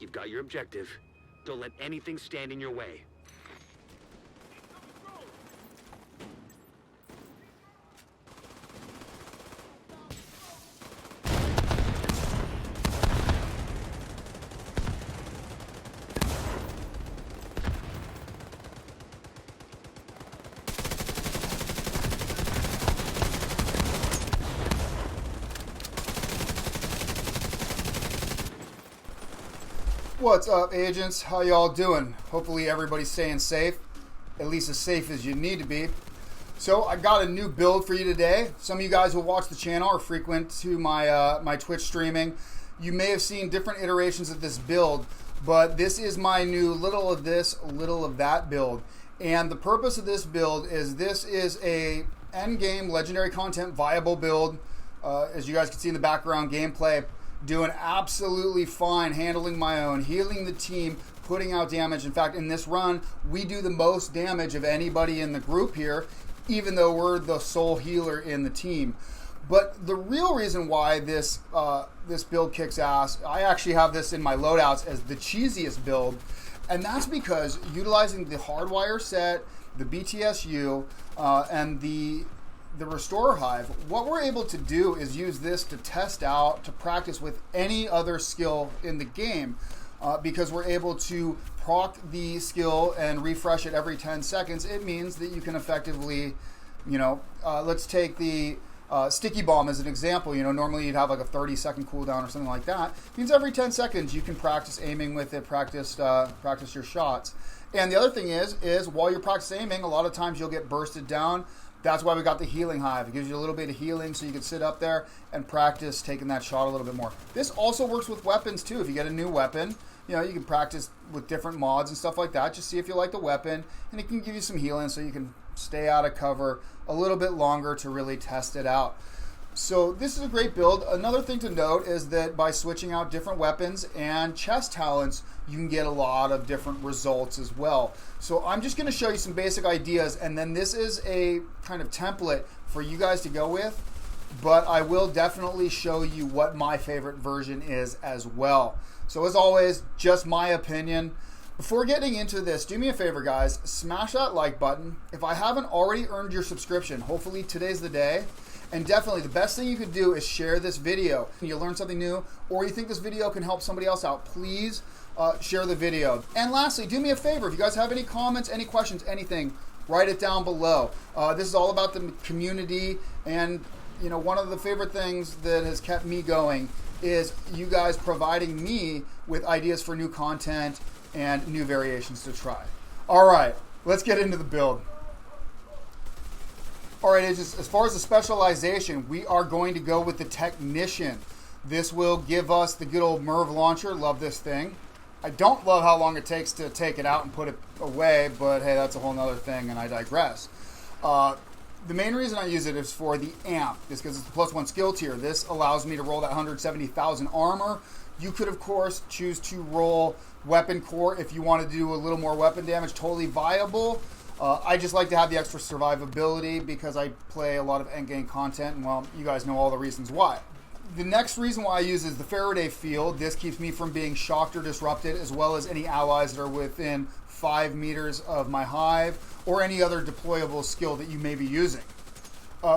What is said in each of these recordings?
You've got your objective. Don't let anything stand in your way. What's up, agents? How y'all doing? Hopefully everybody's staying safe, at least as safe as you need to be. So I got a new build for you today. Some of you guys who watch the channel or frequent to my my Twitch streaming, you may have seen different iterations of this build, but this is my new little of this, little of that build. And the purpose of this build is this is a endgame legendary content viable build. As you guys can see in the background gameplay, doing absolutely fine, handling my own, healing the team, putting out damage. In fact, in this run, we do the most damage of anybody in the group here, even though we're the sole healer in the team. But the real reason why this this build kicks ass, I actually have this in my loadouts as the cheesiest build, and that's because utilizing the Hardwire set, the BTSU, and the Restorer Hive, what we're able to do is use this to test out, to practice with any other skill in the game, because we're able to proc the skill and refresh it every 10 seconds. It means that you can effectively, let's take the sticky bomb as an example. Normally you'd have like a 30-second cooldown or something like that. It means every 10 seconds you can practice aiming with it, practice your shots. And the other thing is while you're practicing aiming, a lot of times you'll get bursted down. That's why we got the healing hive. It gives you a little bit of healing so you can sit up there and practice taking that shot a little bit more. This also works with weapons too. If you get a new weapon, you can practice with different mods and stuff like that. Just see if you like the weapon, and it can give you some healing so you can stay out of cover a little bit longer to really test it out. So this is a great build. Another thing to note is that by switching out different weapons and chest talents, you can get a lot of different results as well. So I'm just going to show you some basic ideas, and then this is a kind of template for you guys to go with, but I will definitely show you what my favorite version is as well. So as always, just my opinion. Before getting into this, do me a favor, guys, smash that like button. If I haven't already earned your subscription, hopefully today's the day. And definitely the best thing you could do is share this video. You learn something new, or you think this video can help somebody else out, please share the video. And lastly, do me a favor, if you guys have any comments, any questions, anything, write it down below. This is all about the community, and one of the favorite things that has kept me going is you guys providing me with ideas for new content and new variations to try. All right, let's get into the build. All right, as far as the specialization, we are going to go with the Technician. This will give us the good old MIRV launcher. Love this thing. I don't love how long it takes to take it out and put it away, but hey, that's a whole nother thing, and I digress. The main reason I use it is for the amp. This because it's the +1 skill tier. This allows me to roll that 170,000 armor. You could, of course, choose to roll weapon core if you want to do a little more weapon damage. Totally viable. I just like to have the extra survivability because I play a lot of endgame content, and well, you guys know all the reasons why. The next reason why I use is the Faraday field. This keeps me from being shocked or disrupted, as well as any allies that are within 5 meters of my hive, or any other deployable skill that you may be using.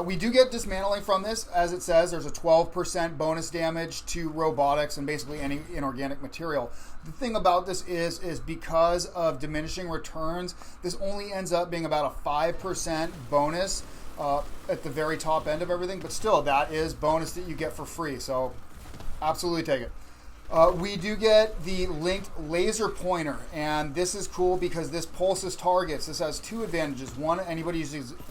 We do get dismantling from this. As it says, there's a 12% bonus damage to robotics and basically any inorganic material. The thing about this is because of diminishing returns, this only ends up being about a 5% bonus at the very top end of everything, but still, that is bonus that you get for free, so absolutely take it. We do get the linked laser pointer, and this is cool because this pulses targets. This has two advantages. One, anybody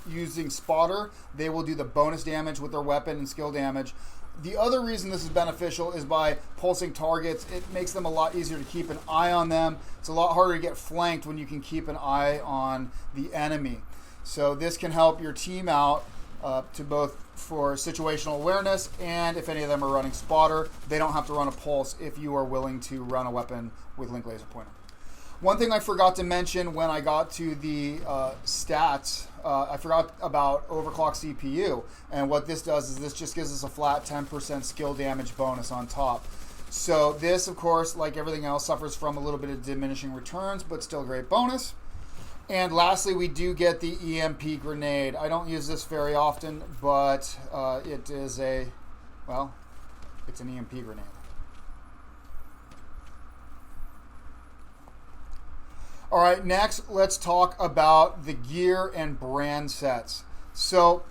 using spotter, they will do the bonus damage with their weapon and skill damage. The other reason this is beneficial is by pulsing targets, it makes them a lot easier to keep an eye on them. It's a lot harder to get flanked when you can keep an eye on the enemy. So this can help your team out to both for situational awareness, and if any of them are running spotter, they don't have to run a pulse if you are willing to run a weapon with linked laser pointer. One thing I forgot to mention when I got to the stats, I forgot about overclock CPU, and what this does is this just gives us a flat 10% skill damage bonus on top. So this, of course, like everything else, suffers from a little bit of diminishing returns, but still a great bonus. And lastly, we do get the EMP grenade. I don't use this very often, but it is it's an EMP grenade. All right, next, let's talk about the gear and brand sets. So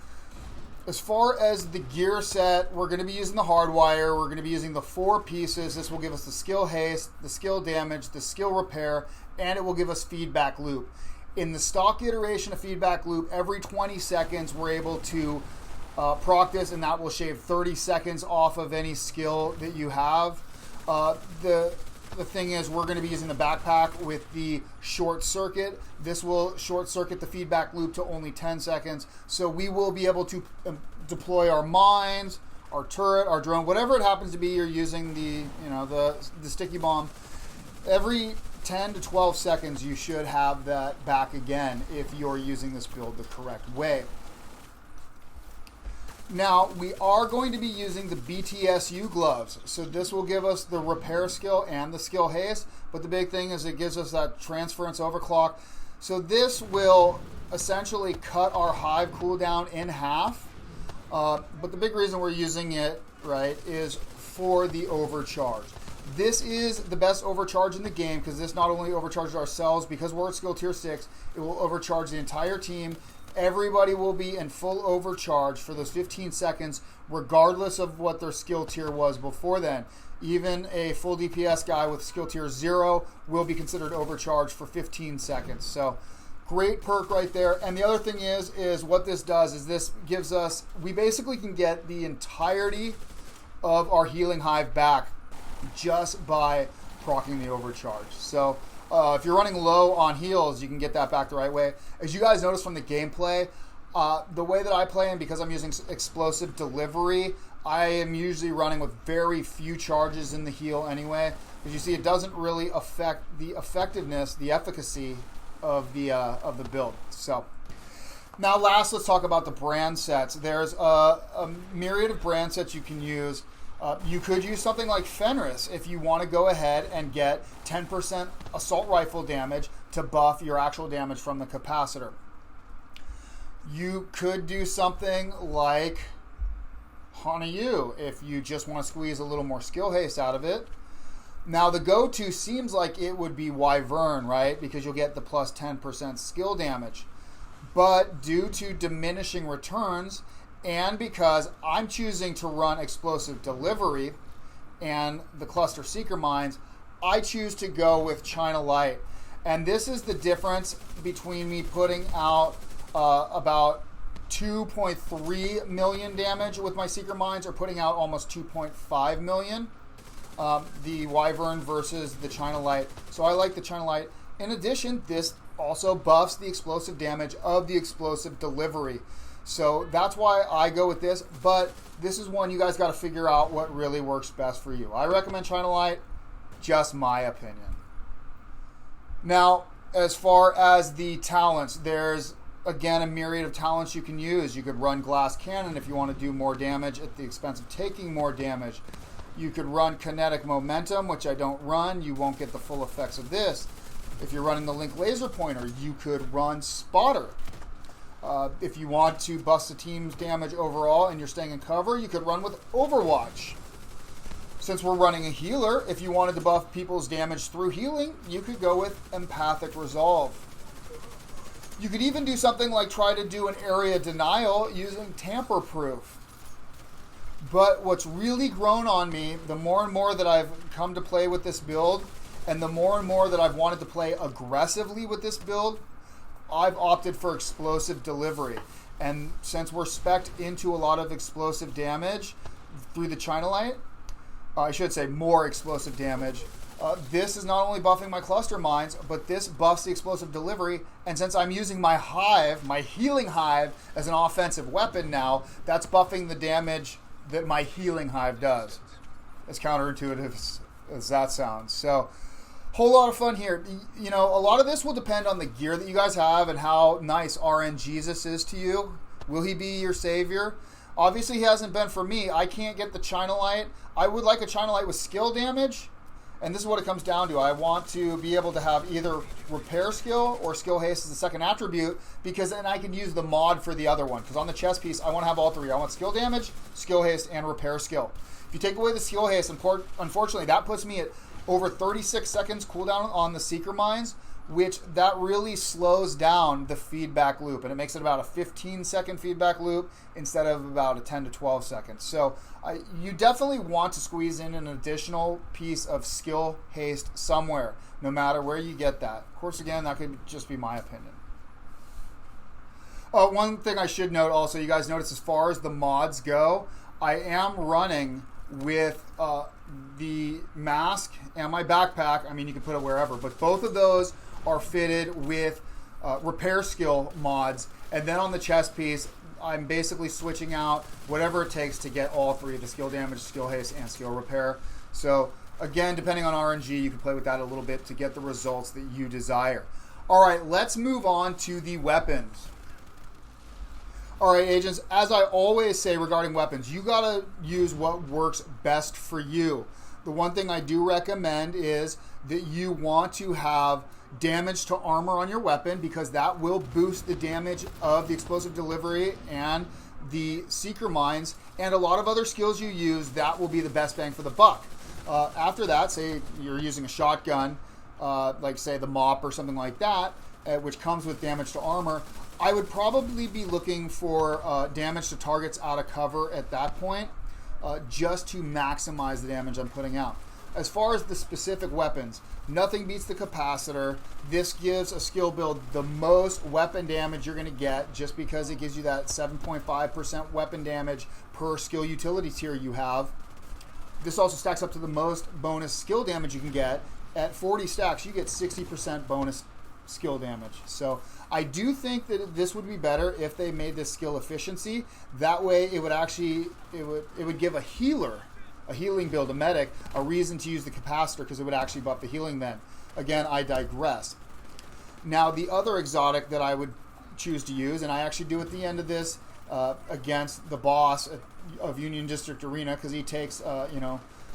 as far as the gear set, we're going to be using the hardwire. We're going to be using the 4 pieces. This will give us the skill haste, the skill damage, the skill repair, and it will give us feedback loop. In the stock iteration of feedback loop, every 20 seconds we're able to proc this, and that will shave 30 seconds off of any skill that you have. The thing is, we're going to be using the backpack with the short circuit. This will short circuit the feedback loop to only 10 seconds. So we will be able to deploy our mines, our turret, our drone, whatever it happens to be. You're using the sticky bomb. Every 10 to 12 seconds, you should have that back again if you're using this build the correct way. Now, we are going to be using the BTSU gloves. So this will give us the repair skill and the skill haste. But the big thing is it gives us that transference overclock. So this will essentially cut our hive cooldown in half. But the big reason we're using it, right, is for the overcharge. This is the best overcharge in the game because this not only overcharges ourselves, because we're at skill tier 6, it will overcharge the entire team. Everybody will be in full overcharge for those 15 seconds, regardless of what their skill tier was before then. Even a full DPS guy with skill tier 0 will be considered overcharged for 15 seconds. So great perk right there. And the other thing is what this does is this gives us, we basically can get the entirety of our healing hive back just by proccing the overcharge. So if you're running low on heals, you can get that back the right way. As you guys notice from the gameplay, the way that I play, and because I'm using explosive delivery, I am usually running with very few charges in the heal anyway. Because you see, it doesn't really affect the effectiveness, the efficacy of the build. So now last, let's talk about the brand sets. There's a myriad of brand sets you can use. You could use something like Fenris if you want to go ahead and get 10% assault rifle damage to buff your actual damage from the capacitor. You could do something like Hanayu if you just want to squeeze a little more skill haste out of it. Now the go-to seems like it would be Wyvern, right? Because you'll get the plus 10% skill damage. But due to diminishing returns, and because I'm choosing to run explosive delivery and the cluster seeker mines, I choose to go with China Light. And this is the difference between me putting out about 2.3 million damage with my seeker mines or putting out almost 2.5 million. The Wyvern versus the China Light. So I like the China Light. In addition, this also buffs the explosive damage of the explosive delivery. So that's why I go with this, but this is one you guys got to figure out what really works best for you. I recommend China Light, just my opinion. Now, as far as the talents, there's, again, a myriad of talents you can use. You could run Glass Cannon if you want to do more damage at the expense of taking more damage. You could run Kinetic Momentum, which I don't run. You won't get the full effects of this. If you're running the Link Laser Pointer, you could run Spotter. If you want to bust the team's damage overall and you're staying in cover, you could run with Overwatch. Since we're running a healer, if you wanted to buff people's damage through healing, you could go with Empathic Resolve. You could even do something like try to do an area denial using Tamper Proof. But what's really grown on me, the more and more that I've come to play with this build, and the more and more that I've wanted to play aggressively with this build, I've opted for explosive delivery. And since we're spec'd into a lot of explosive damage through the China Light, I should say more explosive damage, this is not only buffing my cluster mines, but this buffs the explosive delivery. And since I'm using my hive, my healing hive, as an offensive weapon now, that's buffing the damage that my healing hive does. As counterintuitive as that sounds. So, whole lot of fun here. You know, a lot of this will depend on the gear that you guys have and how nice RNGesus is to you. Will he be your savior? Obviously, he hasn't been for me. I can't get the China Light. I would like a China Light with skill damage, and this is what it comes down to. I want to be able to have either repair skill or skill haste as the second attribute, because then I can use the mod for the other one. Because on the chess piece, I want to have all three. I want skill damage, skill haste, and repair skill. If you take away the skill haste, unfortunately, that puts me at over 36 seconds cooldown on the Seeker Mines, which that really slows down the feedback loop, and it makes it about a 15-second feedback loop instead of about a 10 to 12 seconds. So you definitely want to squeeze in an additional piece of skill haste somewhere, no matter where you get that. Of course, again, that could just be my opinion. One thing I should note also, you guys notice as far as the mods go, I am running with the mask and my backpack. I mean, you can put it wherever, but both of those are fitted with repair skill mods. And then on the chest piece, I'm basically switching out whatever it takes to get all three, the skill damage, skill haste, and skill repair. So again, depending on RNG, you can play with that a little bit to get the results that you desire. All right, let's move on to the weapons. All right, agents, as I always say regarding weapons, you gotta use what works best for you. The one thing I do recommend is that you want to have damage to armor on your weapon, because that will boost the damage of the explosive delivery and the Seeker Mines, and a lot of other skills you use, that will be the best bang for the buck. After that, say you're using a shotgun, like say the mop or something like that, which comes with damage to armor, I would probably be looking for damage to targets out of cover at that point, just to maximize the damage I'm putting out. As far as the specific weapons, nothing beats the capacitor. This gives a skill build the most weapon damage you're going to get, just because it gives you that 7.5% weapon damage per skill utility tier you have. This also stacks up to the most bonus skill damage you can get. At 40 stacks, you get 60% bonus skill damage. So I do think that this would be better if they made this skill efficiency. That way it would actually, it would give a healer, a healing build, a medic, a reason to use the capacitor, because it would actually buff the healing then. Again, I digress. Now, the other exotic that I would choose to use, and I actually do at the end of this against the boss of Union District Arena, because he takes a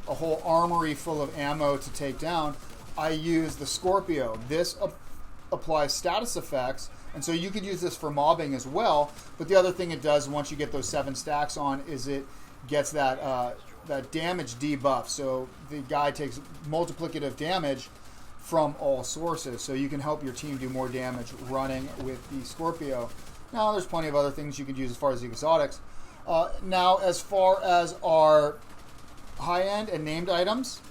whole armory full of ammo to take down, I use the Scorpio. This applies status effects, and so you could use this for mobbing as well. But the other thing it does, once you get those 7 stacks on, is it gets that damage debuff. So the guy takes multiplicative damage from all sources, so you can help your team do more damage running with the Scorpio. Now, there's plenty of other things you could use as far as the exotics. Now, as far as our high-end and named items,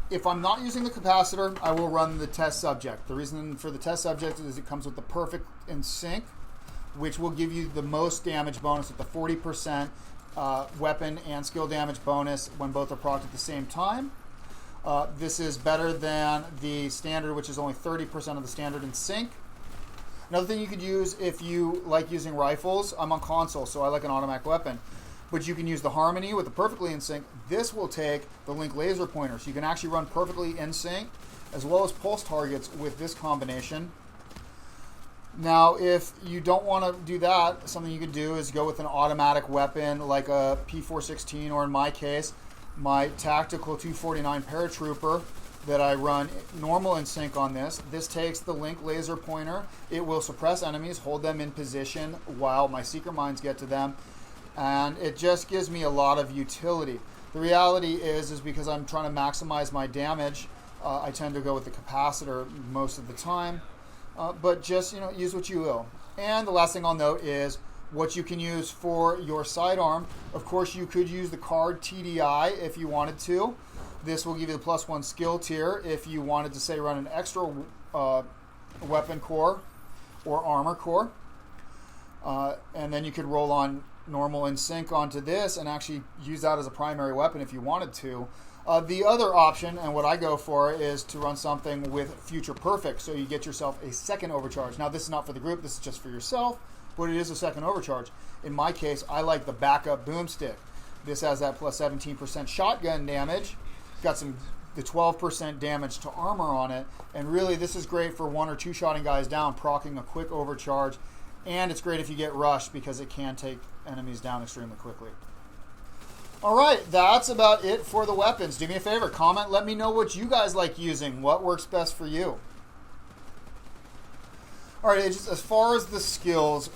if I'm not using the capacitor, I will run the test subject. The reason for the test subject is it comes with the perfect in sync, which will give you the most damage bonus with the 40% weapon and skill damage bonus when both are procced at the same time. This is better than the standard, which is only 30% of the standard in sync. Another thing you could use if you like using rifles, I'm on console, so I like an automatic weapon. But you can use the Harmony with the perfectly in sync. This will take the Link laser pointer, so you can actually run perfectly in sync, as well as pulse targets with this combination. Now, if you don't want to do that, something you could do is go with an automatic weapon like a P416, or in my case, my tactical 249 paratrooper that I run normal in sync on this. This takes the Link laser pointer. It will suppress enemies, hold them in position while my Seeker Mines get to them, and it just gives me a lot of utility. The reality is because I'm trying to maximize my damage, I tend to go with the capacitor most of the time. But just, use what you will. And the last thing I'll note is what you can use for your sidearm. Of course, you could use the card TDI if you wanted to. This will give you the +1 skill tier if you wanted to, say, run an extra weapon core or armor core. And then you could roll on normal in sync onto this and actually use that as a primary weapon if you wanted to. The other option, and what I go for, is to run something with Future Perfect, so you get yourself a second overcharge. Now, this is not for the group, this is just for yourself, but it is a second overcharge. In my case, I like the backup boomstick. This has that plus 17% shotgun damage. It's got the 12% damage to armor on it, and really this is great for 1 or 2 shotting guys down, proccing a quick overcharge and it's great if you get rushed because it can take enemies down extremely quickly. All right, that's about it for the weapons. Do me a favor, comment, let me know what you guys like using, what works best for you. All right, just as far as the skills,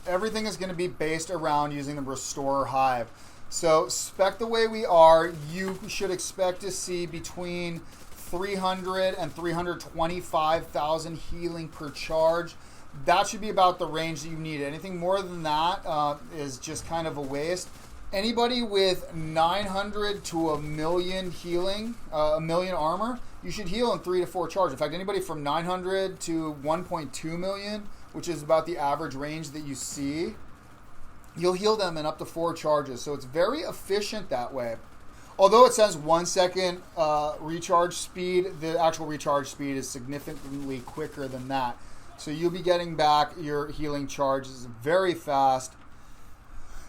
everything is going to be based around using the Restorer Hive. So spec the way we are, you should expect to see between 300 and 325,000 healing per charge. That should be about the range that you need. Anything more than that is just kind of a waste. Anybody with 900 to a million healing, a million armor, you should heal in 3 to 4 charges. In fact, anybody from 900 to 1.2 million, which is about the average range that you see, you'll heal them in up to 4 charges. So it's very efficient that way. Although it says 1 second recharge speed, the actual recharge speed is significantly quicker than that. So you'll be getting back your healing charges very fast.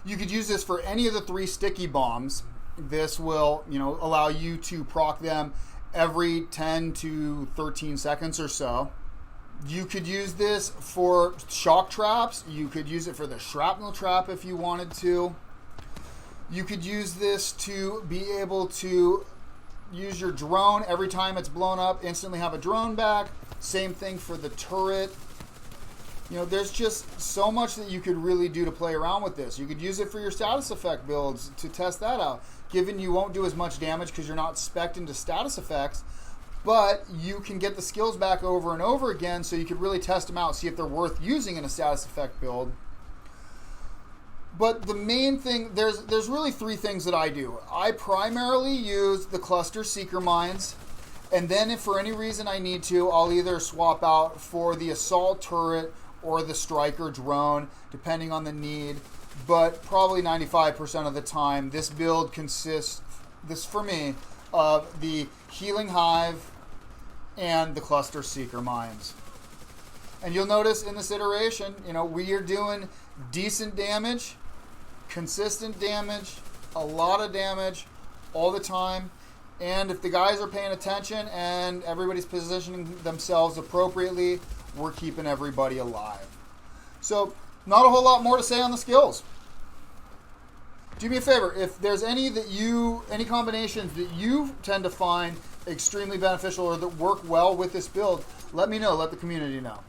You could use this for any of the 3 sticky bombs. This will, allow you to proc them every 10 to 13 seconds or so. You could use this for shock traps. You could use it for the shrapnel trap if you wanted to. You could use this to be able to use your drone every time it's blown up, instantly have a drone back. Same thing for the turret. There's just so much that you could really do to play around with this. You could use it for your status effect builds to test that out. Given you won't do as much damage because you're not spec'd into status effects, but you can get the skills back over and over again, so you could really test them out, see if they're worth using in a status effect build. But the main thing, there's really 3 things that I do. I primarily use the cluster seeker mines, and then if for any reason I need to, I'll either swap out for the assault turret or the striker drone, depending on the need. But probably 95% of the time, this build consists, for me, of the healing hive and the cluster seeker mines. And you'll notice in this iteration, we are doing decent damage, consistent damage, a lot of damage all the time. And if the guys are paying attention and everybody's positioning themselves appropriately, we're keeping everybody alive. So, not a whole lot more to say on the skills. Do me a favor, if there's any combinations that you tend to find extremely beneficial or that work well with this build, let me know, let the community know.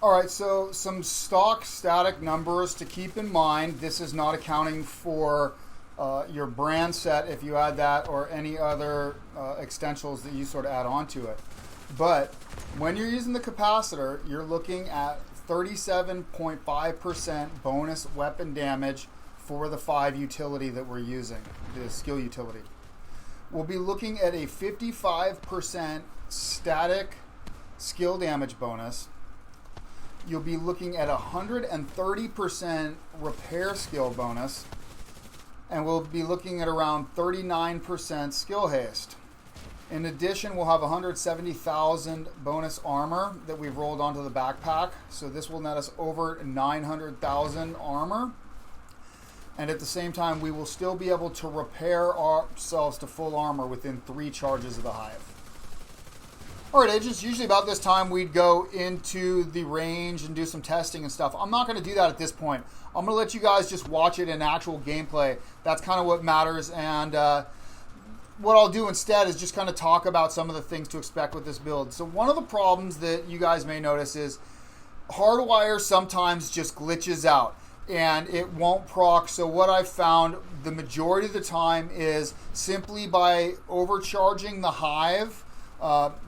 Alright, so some stock static numbers to keep in mind. This is not accounting for your brand set if you add that or any other extensions that you sort of add onto it. But when you're using the capacitor, you're looking at 37.5% bonus weapon damage for the 5 utility that we're using, the skill utility. We'll be looking at a 55% static skill damage bonus. You'll be looking at 130% repair skill bonus. And we'll be looking at around 39% skill haste. In addition, we'll have 170,000 bonus armor that we've rolled onto the backpack. So this will net us over 900,000 armor. And at the same time, we will still be able to repair ourselves to full armor within 3 charges of the hive. All right, agents, usually about this time we'd go into the range and do some testing and stuff. I'm not going to do that at this point. I'm going to let you guys just watch it in actual gameplay. That's kind of what matters. And what I'll do instead is just kind of talk about some of the things to expect with this build. So one of the problems that you guys may notice is Hardwire sometimes just glitches out and it won't proc. So what I've found the majority of the time is simply by overcharging the hive,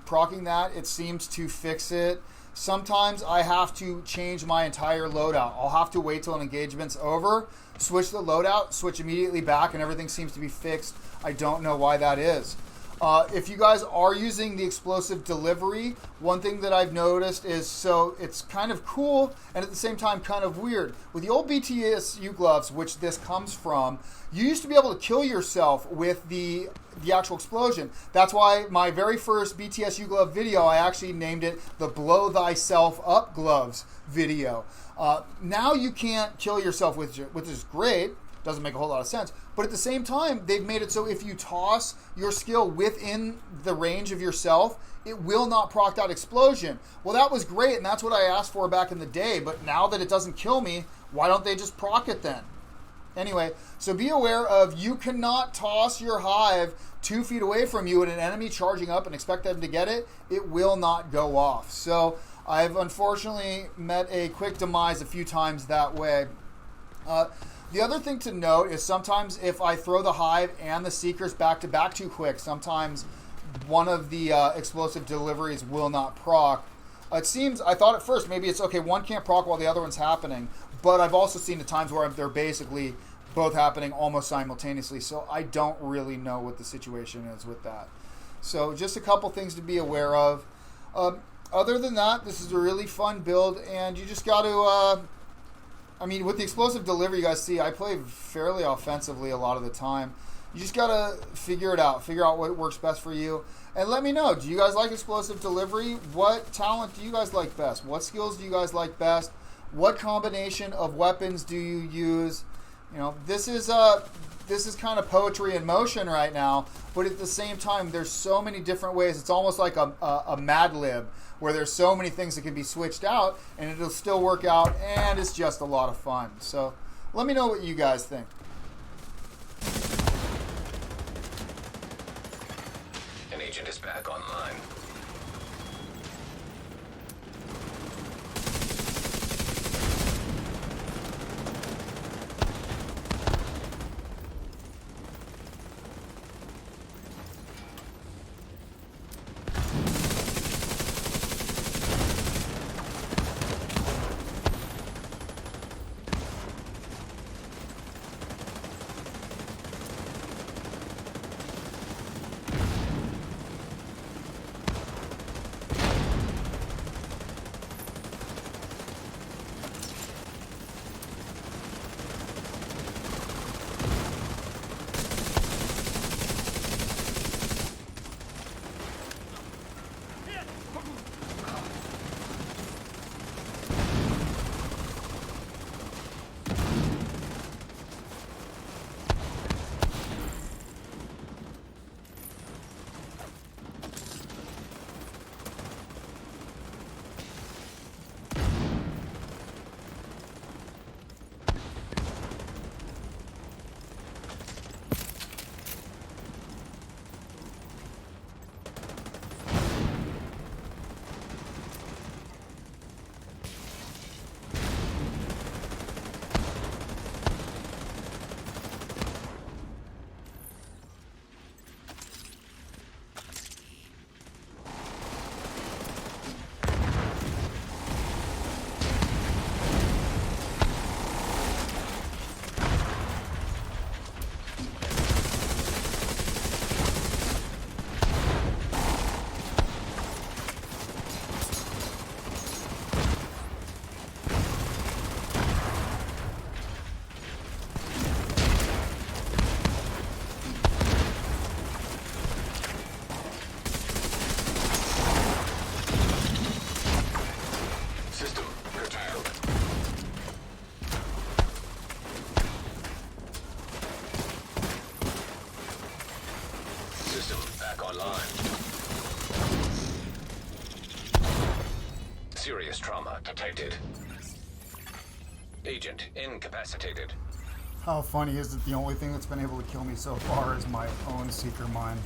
procking that, it seems to fix it. Sometimes I have to change my entire loadout. I'll have to wait till an engagement's over, switch the loadout, switch immediately back, and everything seems to be fixed. I don't know why that is. If you guys are using the explosive delivery, one thing that I've noticed is, so it's kind of cool and at the same time kind of weird. With the old BTSU gloves, which this comes from, you used to be able to kill yourself with the actual explosion. That's why my very first BTSU glove video, I actually named it the Blow Thyself Up Gloves video. Now you can't kill yourself with it, which is great. doesn't make a whole lot of sense. But at the same time, they've made it so if you toss your skill within the range of yourself, it will not proc that explosion. Well, that was great, and that's what I asked for back in the day. But now that it doesn't kill me, why don't they just proc it then? Anyway, so be aware of you cannot toss your hive 2 feet away from you and an enemy charging up and expect them to get it. It will not go off. So I've unfortunately met a quick demise a few times that way. The other thing to note is sometimes if I throw the hive and the seekers back to back too quick, sometimes one of the explosive deliveries will not proc. It seems, I thought at first maybe it's okay, one can't proc while the other one's happening, but I've also seen the times where they're basically both happening almost simultaneously, so I don't really know what the situation is with that. So just a couple things to be aware of. Other than that, this is a really fun build, and you just got to, with the explosive delivery, you guys see, I play fairly offensively a lot of the time. You just got to figure it out. Figure out what works best for you. And let me know, do you guys like explosive delivery? What talent do you guys like best? What skills do you guys like best? What combination of weapons do you use? You know, this is kind of poetry in motion right now, but at the same time, there's so many different ways. It's almost like a Mad Lib, where there's so many things that can be switched out, and it'll still work out, and it's just a lot of fun. So let me know what you guys think. An agent is back online. Serious trauma detected. Agent incapacitated. How funny is it the only thing that's been able to kill me so far is my own Seeker Mine?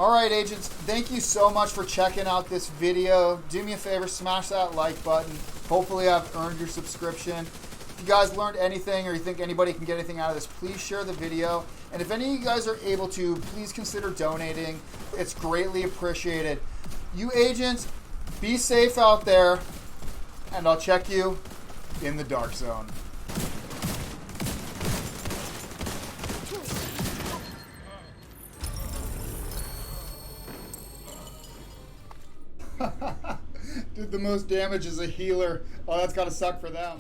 All right, agents, thank you so much for checking out this video. Do me a favor, smash that like button. Hopefully I've earned your subscription. If you guys learned anything or you think anybody can get anything out of this, please share the video. And if any of you guys are able to, please consider donating. It's greatly appreciated. You agents, be safe out there, and I'll check you in the dark zone. Did the most damage as a healer. Oh, that's gotta suck for them.